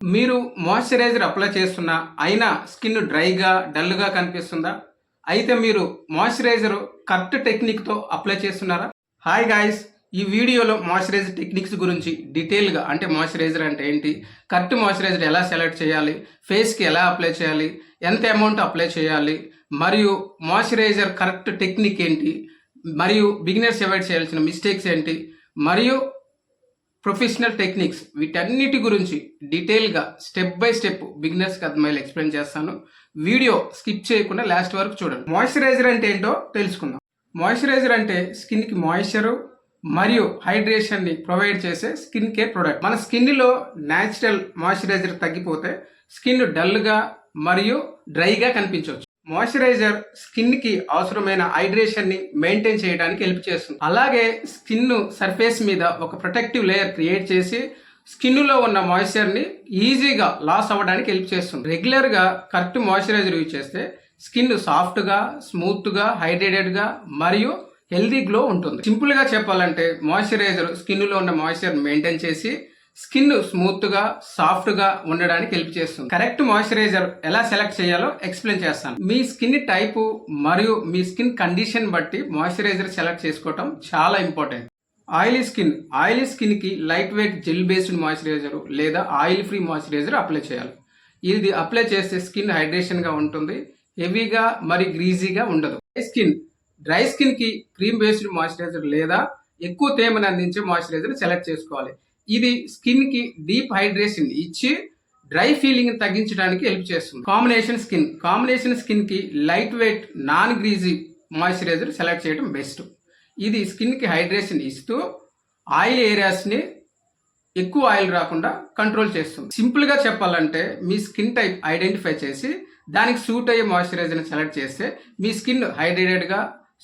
మీరు moisturiser apply చేస్తున్నా అయినా స్కిన్ డ్రైగా డల్గా కనిపిస్తుందా? అయితే మీరు మాయిశ్చరైజర్ కరెక్ట్ టెక్నిక్తో అప్లై చేస్తున్నారా? హాయ్ గాయ్స్, ఈ వీడియోలో మాయిశ్చరైజర్ టెక్నిక్స్ గురించి డీటెయిల్గా, అంటే మాయిశ్చరైజర్ అంటే ఏంటి, కరెక్ట్ మాయిశ్చరైజర్ ఎలా సెలెక్ట్ చేయాలి, ఫేస్కి ఎలా అప్లై చేయాలి, ఎంత అమౌంట్ అప్లై చేయాలి, మరియు మాయిశ్చరైజర్ కరెక్ట్ టెక్నిక్ ఏంటి, మరియు బిగినర్స్ అవాయిడ్ చేయాల్సిన మిస్టేక్స్ ఏంటి, మరియు ప్రొఫెషనల్ టెక్నిక్స్, వీటన్నిటి గురించి డీటెయిల్గా స్టెప్ బై స్టెప్ బిగినర్స్కి అర్థమయ్యేలా ఎక్స్ప్లెయిన్ చేస్తాను. వీడియో స్కిప్ చేయకుండా లాస్ట్ వరకు చూడండి. మాయిశ్చరైజర్ అంటే ఏంటో తెలుసుకుందాం. మాయిశ్చరైజర్ అంటే స్కిన్కి మాయిశ్చరు మరియు హైడ్రేషన్ని ప్రొవైడ్ చేసే స్కిన్ కేర్ ప్రొడక్ట్. మన స్కిన్లో న్యాచురల్ మాయిశ్చరైజర్ తగ్గిపోతే స్కిన్ డల్గా మరియు డ్రైగా కనిపించవచ్చు. మాయిశ్చరైజర్ స్కిన్ కి అవసరమైన హైడ్రేషన్ ని మెయింటైన్ చేయడానికి హెల్ప్ చేస్తుంది. అలాగే స్కిన్ సర్ఫేస్ మీద ఒక ప్రొటెక్టివ్ లేయర్ క్రియేట్ చేసి స్కిన్ లో ఉన్న మాయిశ్చర్ ని ఈజీగా లాస్ అవ్వడానికి హెల్ప్ చేస్తుంది. రెగ్యులర్ గా కరెక్ట్ మాయిశ్చరైజర్ యూజ్ చేస్తే స్కిన్ సాఫ్ట్ గా, స్మూత్ గా, హైడ్రేటెడ్ గా మరియు హెల్దీ గ్లో ఉంటుంది. సింపుల్ గా చెప్పాలంటే మాయిశ్చరైజర్ స్కిన్ లో ఉన్న మాయిశ్చర్ మెయింటైన్ చేసి స్కిన్ స్మూత్ గా, సాఫ్ట్ గా ఉండడానికి హెల్ప్ చేస్తుంది. కరెక్ట్ మాయిశ్చరైజర్ ఎలా సెలెక్ట్ చేయాలో ఎక్స్ప్లెయిన్ చేస్తాను. మీ స్కిన్ టైపు మరియు మీ స్కిన్ కండిషన్ బట్టి మాయిశ్చరైజర్ సెలెక్ట్ చేసుకోవటం చాలా ఇంపార్టెంట్. ఆయిలీ స్కిన్ కి light weight gel based moisturiser లేదా ఆయిల్ ఫ్రీ మాయిశ్చరైజర్ అప్లై చేయాలి. ఇది అప్లై చేస్తే స్కిన్ హైడ్రేషన్ గా ఉంటుంది, హెవీగా మరి గ్రీజీగా ఉండదు. డ్రై స్కిన్ కి క్రీమ్ బేస్డ్ మాయిశ్చరైజర్ లేదా ఎక్కువ తేమను అందించే మాయిశ్చరైజర్ సెలెక్ట్ చేసుకోవాలి. ఇది స్కిన్ కి డీప్ హైడ్రేషన్ ఇచ్చి డ్రై ఫీలింగ్ తగ్గించడానికి హెల్ప్ చేస్తుంది. కాంబినేషన్ స్కిన్ కి light weight non greasy moisturiser select చేయడం బెస్ట్. ఇది స్కిన్ కి హైడ్రేషన్ ఇస్తూ ఆయిల్ ఏరియాస్ ని ఎక్కువ ఆయిల్ రాకుండా కంట్రోల్ చేస్తుంది. సింపుల్ గా చెప్పాలంటే మీ స్కిన్ టైప్ ఐడెంటిఫై చేసి దానికి సూట్ అయ్యే మాయిశ్చరైజర్ సెలెక్ట్ చేస్తే మీ స్కిన్ హైడ్రేటెడ్ గా,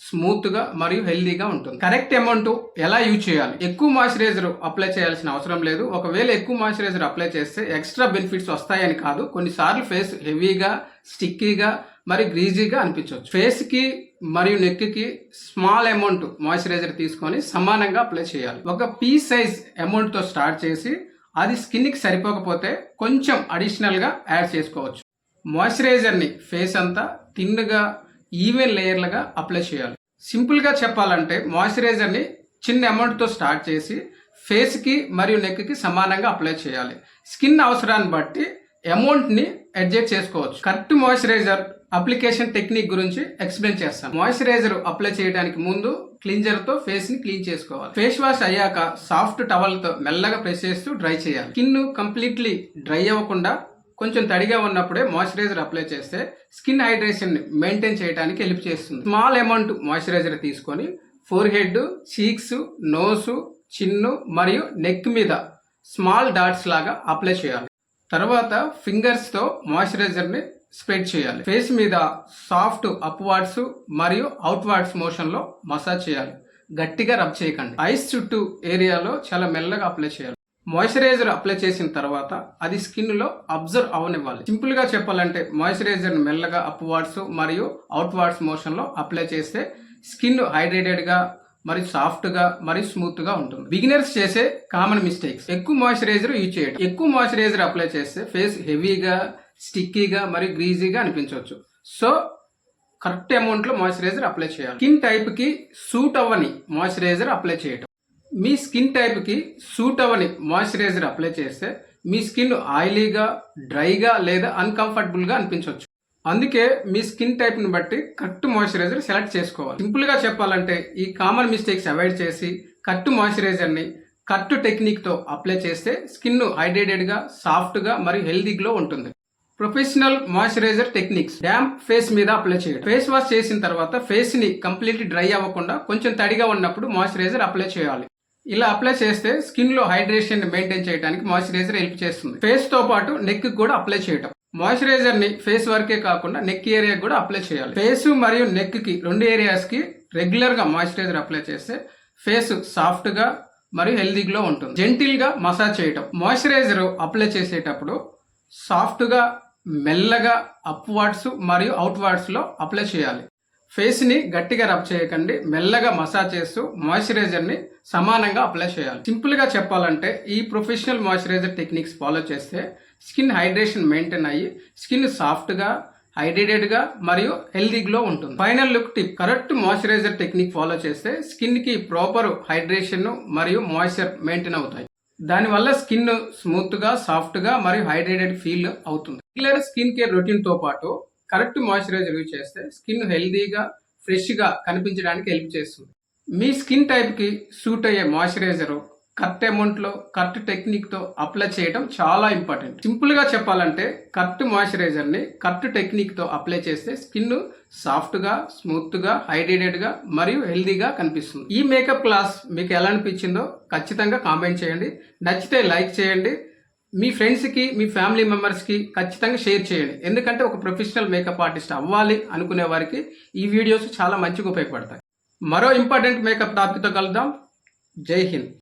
స్మూత్ గా మరియు హెల్దీగా ఉంటుంది. కరెక్ట్ అమౌంట్ ఎలా యూజ్ చేయాలి? ఎక్కువ మాయిశ్చరైజర్ అప్లై చేయాల్సిన అవసరం లేదు. ఒకవేళ ఎక్కువ మాయిశ్చరైజర్ అప్లై చేస్తే ఎక్స్ట్రా బెనిఫిట్స్ వస్తాయని కాదు, కొన్నిసార్లు ఫేస్ హెవీగా, స్టిక్కీగా మరియు గ్రీజీగా అనిపించవచ్చు. ఫేస్ కి మరియు నెక్ కి స్మాల్ అమౌంట్ మాయిశ్చరైజర్ తీసుకొని సమానంగా అప్లై చేయాలి. ఒక పీ సైజ్ అమౌంట్ తో స్టార్ట్ చేసి అది స్కిన్ కి సరిపోకపోతే కొంచెం అడిషనల్ గా యాడ్ చేసుకోవచ్చు. మాయిశ్చరైజర్ ని ఫేస్ అంతా థిన్గా, ఈవెన్ లేయర్లుగా అప్లై చేయాలి. సింపుల్ గా చెప్పాలంటే మాయిశ్చరైజర్ ని చిన్న అమౌంట్ తో స్టార్ట్ చేసి ఫేస్ కి మరియు నెక్ కి సమానంగా అప్లై చేయాలి. స్కిన్ అవసరాన్ని బట్టి అమౌంట్ ని అడ్జస్ట్ చేసుకోవచ్చు. కరెక్ట్ మాయిశ్చరైజర్ అప్లికేషన్ టెక్నిక్ గురించి ఎక్స్ప్లెయిన్ చేస్తాను. మాయిశ్చరైజర్ అప్లై చేయడానికి ముందు క్లీన్జర్ తో ఫేస్ ని క్లీన్ చేసుకోవాలి. ఫేస్ వాష్ అయ్యాక సాఫ్ట్ టవల్ తో మెల్లగా ప్రెస్ చేస్తూ డ్రై చేయాలి. స్కిన్ కంప్లీట్లీ డ్రై అవ్వకుండా కొంచెం తడిగా ఉన్నప్పుడే మాయిశ్చరైజర్ అప్లై చేస్తే స్కిన్ హైడ్రేషన్ మెయింటైన్ చేయడానికి హెల్ప్ చేస్తుంది. స్మాల్ అమౌంట్ మాయిశ్చరైజర్ తీసుకొని forehead, cheeks, nose, chin మరియు నెక్ మీద స్మాల్ డాట్స్ లాగా అప్లై చేయాలి. తర్వాత ఫింగర్స్ తో మాయిశ్చరైజర్ ని స్ప్రెడ్ చేయాలి. ఫేస్ మీద సాఫ్ట్ అప్వార్డ్స్ మరియు అవుట్వార్డ్స్ మోషన్ లో మసాజ్ చేయాలి. గట్టిగా రబ్ చేయకండి. ఐస్ చుట్టూ ఏరియాలో చాలా మెల్లగా అప్లై చేయాలి. మాయిశ్చరైజర్ అప్లై చేసిన తర్వాత అది స్కిన్ లో అబ్జర్వ్ అవనివ్వాలి. సింపుల్ గా చెప్పాలంటే మాయిశ్చరైజర్ మెల్లగా అప్వార్డ్స్ మరియు అవుట్వార్డ్స్ మోషన్ లో అప్లై చేస్తే స్కిన్ హైడ్రేటెడ్ గా మరియు సాఫ్ట్ గా మరియు స్మూత్ గా ఉంటుంది. బిగినర్స్ చేసే కామన్ మిస్టేక్స్: ఎక్కువ మాయిశ్చరైజర్ యూజ్ చేయడం. ఎక్కువ మాయిశ్చరైజర్ అప్లై చేస్తే ఫేస్ హెవీగా, స్టిక్కీగా మరియు గ్రీజీగా అనిపించవచ్చు. సో కరెక్ట్ అమౌంట్ లో మాయిశ్చరైజర్ అప్లై చేయాలి. స్కిన్ టైప్ కి సూట్ అవ్వని మాయిశ్చరైజర్ అప్లై చేయడం. మీ స్కిన్ టైప్ కి సూట్ అవ్వని మాయిశ్చరైజర్ అప్లై చేస్తే మీ స్కిన్ ఆయిలీగా, డ్రైగా లేదా అన్కంఫర్టబుల్ గా అనిపించవచ్చు. అందుకే మీ స్కిన్ టైప్ ని బట్టి కరెక్ట్ మాయిశ్చరైజర్ సెలెక్ట్ చేసుకోవాలి. సింపుల్ గా చెప్పాలంటే ఈ కామన్ మిస్టేక్స్ అవాయిడ్ చేసి కరెక్ట్ మాయిశ్చరైజర్ ని కరెక్ట్ టెక్నిక్ తో అప్లై చేస్తే స్కిన్ హైడ్రేటెడ్ గా, సాఫ్ట్ గా మరియు హెల్దీ గ్లో ఉంటుంది. Professional moisturiser techniques: damp face మీద అప్లై చేయడం. ఫేస్ వాష్ చేసిన తర్వాత ఫేస్ ని కంప్లీట్లీ డ్రై అవ్వకుండా కొంచెం తడిగా ఉన్నప్పుడు మాయిశ్చరైజర్ అప్లై చేయాలి. ఇలా అప్లై చేస్తే స్కిన్ లో హైడ్రేషన్ మెయింటైన్ చేయడానికి మాయిశ్చరైజర్ హెల్ప్ చేస్తుంది. ఫేస్ తో పాటు నెక్ కి కూడా అప్లై చేయడం. మాయిశ్చరైజర్ ని ఫేస్ వరకే కాకుండా నెక్ ఏరియా కూడా అప్లై చేయాలి. ఫేస్ మరియు నెక్ కి రెండు ఏరియాస్ కి రెగ్యులర్ గా మాయిశ్చరైజర్ అప్లై చేస్తే ఫేస్ సాఫ్ట్ గా మరియు హెల్దీ గ్లో ఉంటుంది. జెంటిల్ గా మసాజ్ చేయడం. మాయిశ్చరైజర్ అప్లై చేసేటప్పుడు సాఫ్ట్ గా, మెల్లగా అప్వార్డ్స్ మరియు అవుట్వార్డ్స్ లో అప్లై చేయాలి. ఫేస్ ని గట్టిగా రబ్ చేయకండి, మెల్లగా మసాజ్ చేస్తూ మాయిశ్చరైజర్ ని సమానంగా అప్లై చేయాలి. సింపుల్ గా చెప్పాలంటే ఈ ప్రొఫెషనల్ మాయిశ్చరైజర్ టెక్నిక్స్ ఫాలో చేస్తే స్కిన్ హైడ్రేషన్ మెయింటైన్ అయ్యి స్కిన్ సాఫ్ట్గా, హైడ్రేటెడ్గా మరియు హెల్దీ గ్లో ఉంటుంది. Final look tip: correct moisturiser technique follow చేస్తే స్కిన్కి ప్రాపర్ హైడ్రేషన్ మరియు మాయిశ్చర్ మెయింటైన్ అవుతాయి. దానివల్ల స్కిన్ స్మూత్గా, సాఫ్ట్గా మరియు హైడ్రేటెడ్ ఫీల్ అవుతుంది. రెగ్యులర్ స్కిన్ కేర్ రొటీన్తో పాటు కరెక్ట్ మాయిశ్చరైజర్ యూజ్ చేస్తే స్కిన్ హెల్దీగా, ఫ్రెష్గా కనిపించడానికి హెల్ప్ చేస్తుంది. మీ స్కిన్ టైప్కి సూట్ అయ్యే మాయిశ్చరైజర్ కరెక్ట్ అమౌంట్లో, కరెక్ట్ టెక్నిక్తో అప్లై చేయడం చాలా ఇంపార్టెంట్. సింపుల్గా చెప్పాలంటే కరెక్ట్ మాయిశ్చరైజర్ని కరెక్ట్ టెక్నిక్తో అప్లై చేస్తే స్కిన్ సాఫ్ట్గా, స్మూత్గా, హైడ్రేటెడ్గా మరియు హెల్దీగా కనిపిస్తుంది. ఈ మేకప్ క్లాస్ మీకు ఎలా అనిపించిందో ఖచ్చితంగా కామెంట్ చేయండి. నచ్చితే లైక్ చేయండి. మీ ఫ్రెండ్స్కి, మీ ఫ్యామిలీ మెంబర్స్కి ఖచ్చితంగా షేర్ చేయండి. ఎందుకంటే ఒక ప్రొఫెషనల్ మేకప్ ఆర్టిస్ట్ అవ్వాలి అనుకునే వారికి ఈ వీడియోస్ చాలా మంచిగా ఉపయోగపడతాయి. మరో ఇంపార్టెంట్ మేకప్ టాపిక్తో కలుద్దాం. జై హింద్.